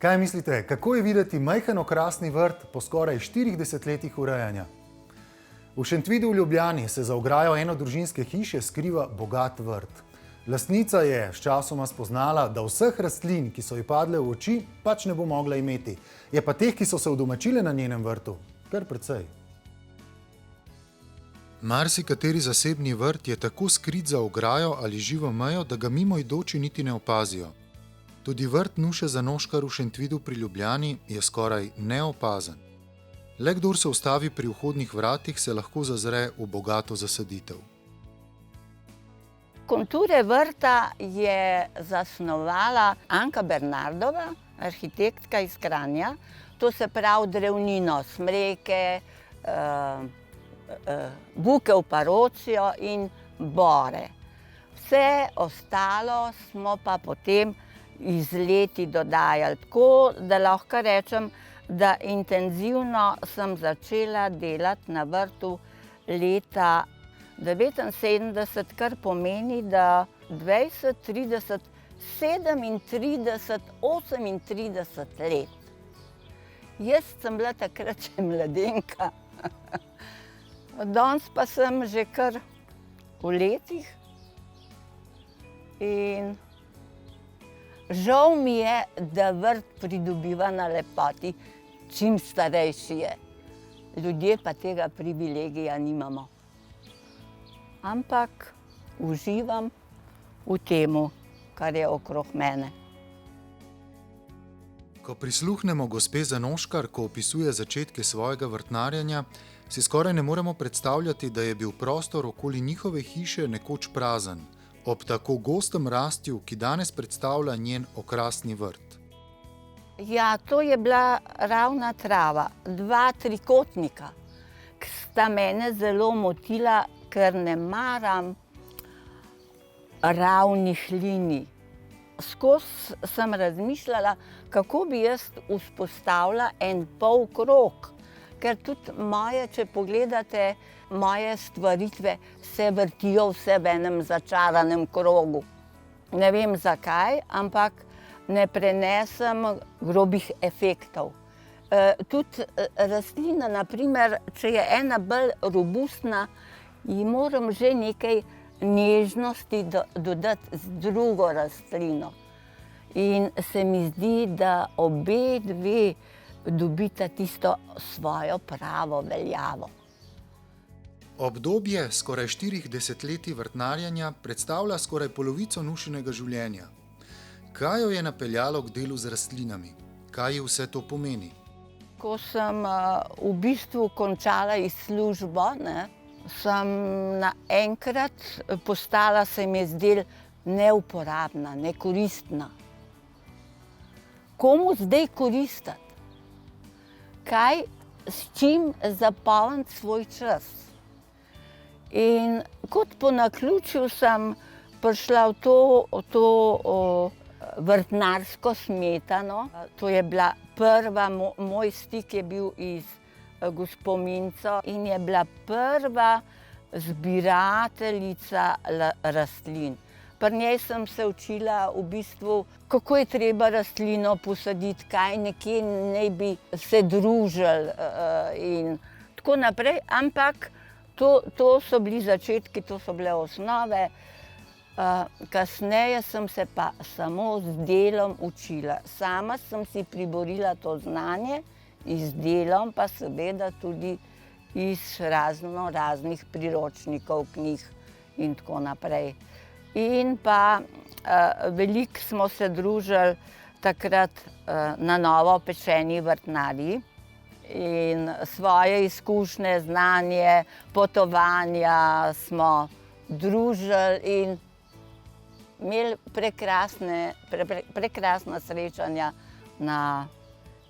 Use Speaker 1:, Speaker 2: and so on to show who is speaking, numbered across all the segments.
Speaker 1: Kaj mislite, kako je videti majhen okrasni vrt po skoraj 40 letih urejanja? V Šentvidu v Ljubljani se za ograjo enodružinske hiše skriva bogat vrt. Lastnica je sčasoma spoznala, da vseh rastlin, ki so ji padle v oči, pač ne bo mogla imeti. Je pa teh, ki so se udomačile na njenem vrtu, kar precej. Marsikateri zasebni vrt je tako skrit za ograjo ali živo mejo, da ga mimoidoči niti ne opazijo. Tudi vrt Nuše Zanoškar v Šentvidu pri Ljubljani je skoraj neopazen. Le kdor se ustavi pri vhodnih vratih, se lahko zazre v bogato zasaditev.
Speaker 2: Konture vrta je zasnovala Anka Bernardova, arhitektka iz Kranja. To se pravi drevnino, smreke, bukev parocijo in bore. Vse ostalo smo pa potem iz leti dodajali. Tako da lahko rečem, da intenzivno sem začela delati na vrtu leta 1979, kar pomeni, da 20, 30, 37, 38 let. Jaz sem bila takrat še mladenka. Danes pa sem že kar v letih. In žal mi je, da vrt pridobiva na lepoti, čim starejši je. Ljudje pa tega privilegija nimamo. Ampak uživam v temu, kar je okrog mene.
Speaker 1: Ko prisluhnemo gospe Zanoškar, ko opisuje začetke svojega vrtnarjenja, si skoraj ne moremo predstavljati, da je bil prostor okoli njihove hiše nekoč prazen, ob tako gostem rastju, ki danes predstavlja njen okrasni vrt.
Speaker 2: Ja, to je bila ravna trava, 2 trikotnika, ki sta mene zelo motila, ker ne maram ravnih linij. Skozi sem razmišljala, kako bi jaz vzpostavila en polkrog, ker tudi moje, če pogledate, moje stvaritve se vrtijo vse v enem začaranem krogu. Ne vem zakaj, ampak ne prenesem grobih efektov. Tudi rastlina, na primer, če je ena bolj robustna, ji moram že nekaj nežnosti dodati z drugo rastlino. In se mi zdi, da obe dve dobita tisto svojo pravo veljavo.
Speaker 1: Obdobje skoraj 4 desetletij vrtnarjenja predstavlja skoraj polovico Nušinega življenja. Kaj jo je napeljalo k delu z rastlinami? Kaj ji vse to pomeni?
Speaker 2: Ko sem v bistvu končala službo, sem naenkrat postala, se mi je zdela neuporabna, nekoristna. Komu zdaj koristiti? Kaj, s čim zapolniti svoj čas? In kot po naključju sem prišla v to vrtnarsko smetano. To je bila prva, moj stik je bil iz gospo Minco in je bila prva zbirateljica rastlin. Pri njej sem se učila v bistvu, kako je treba rastlino posaditi, kaj nekje naj bi se družili in tako naprej. Ampak to so bili začetki, to so bile osnove. Kasneje sem se pa samo z delom učila. Sama sem si priborila to znanje in z delom pa seveda tudi iz raznih priročnikov, knjig in tako naprej. In pa veliko smo se družili takrat na novo pečeni vrtnarji in svoje izkušnje, znanje, potovanja smo družili in imeli prekrasna srečanja na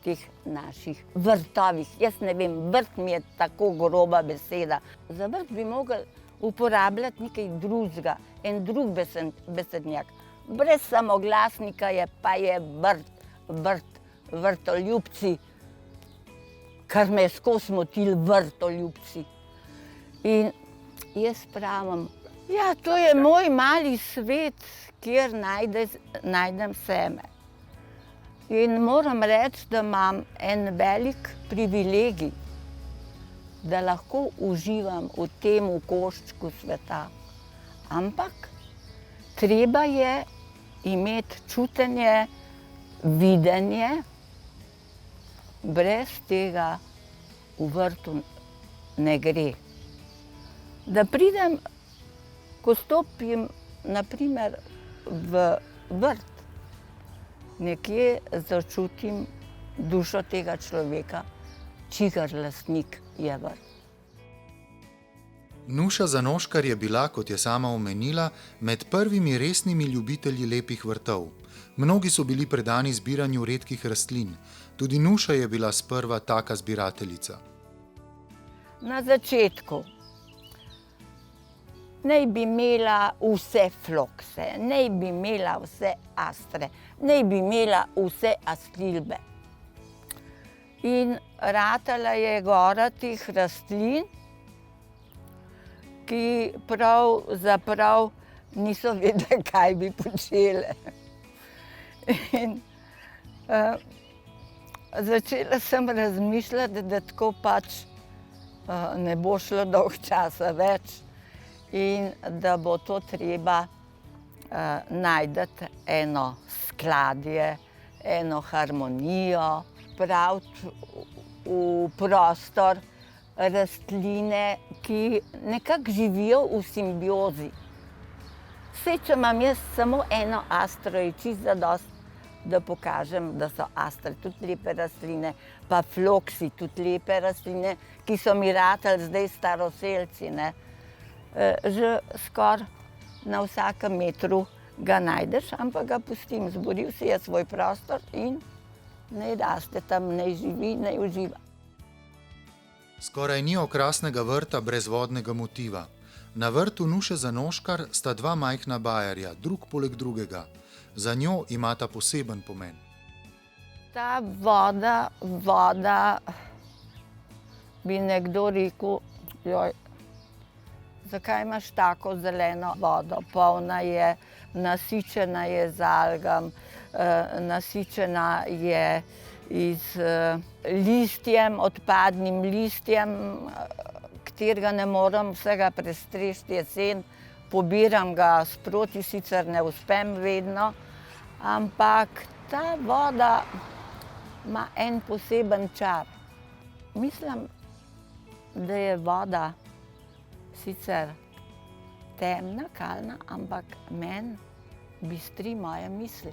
Speaker 2: teh naših vrtovih. Jaz ne vem, vrt mi je tako groba beseda. Za vrt bi mogli uporabljati nekaj drugega, en drug besednjak. Brez samoglasnika pa je vrt, vrtoljubci, kar me je skozi motilo, vrtoljubci. In jaz pravim, ja, to je moj mali svet, kjer najdem seme. In moram reči, da imam en velik privilegij, da lahko uživam v tem koščku sveta. Ampak treba je imeti čutenje, videnje, brez tega v vrtu ne gre. Da pridem, ko stopim naprimer v vrt, nekje začutim dušo tega človeka, čigar lastnik je vrt.
Speaker 1: Nuša Zanoškar je bila, kot je sama omenila, med prvimi resnimi ljubitelji lepih vrtov. Mnogi so bili predani zbiranju redkih rastlin. Tudi Nuša je bila sprva taka zbirateljica.
Speaker 2: Na začetku naj bi imela vse flokse, naj bi imela vse astre, naj bi imela vse astilbe. In ratala je gora teh rastlin, ki pravzaprav niso vedele, kaj bi počele. In začela sem razmišljati, da tako pač ne bo šlo dolgo časa več in da bo to treba najti eno skladje, eno harmonijo, spraviti v prostor rastline, ki nekako živijo v simbiozi. Saj, če imam jaz samo eno astro, je čisto zadosti, da pokažem, da so astre tudi lepe rastline, pa floksi tudi lepe rastline, ki so mi ratali zdaj staroselci, ne. Že skoraj na vsakem metru ga najdeš, ampak ga pustim, zboril si je svoj prostor in naj raste tam, naj živi, naj uživa.
Speaker 1: Skoraj ni okrasnega vrta brez vodnega motiva. Na vrtu Nuše Zanoškar sta dva majhna bajerja, drug poleg drugega. Za njo imata poseben pomen.
Speaker 2: Ta voda, bi nekdo rekel, joj, zakaj imaš tako zeleno vodo? Polna je, nasičena je z algam, nasičena je z listjem, odpadnim listjem, katerega ne morem vsega prestrešiti jesen. Pobiram ga sproti, sicer ne uspem vedno, ampak ta voda ima en poseben čar. Mislim, da je voda sicer temna, kalna, ampak meni bistri moje misli.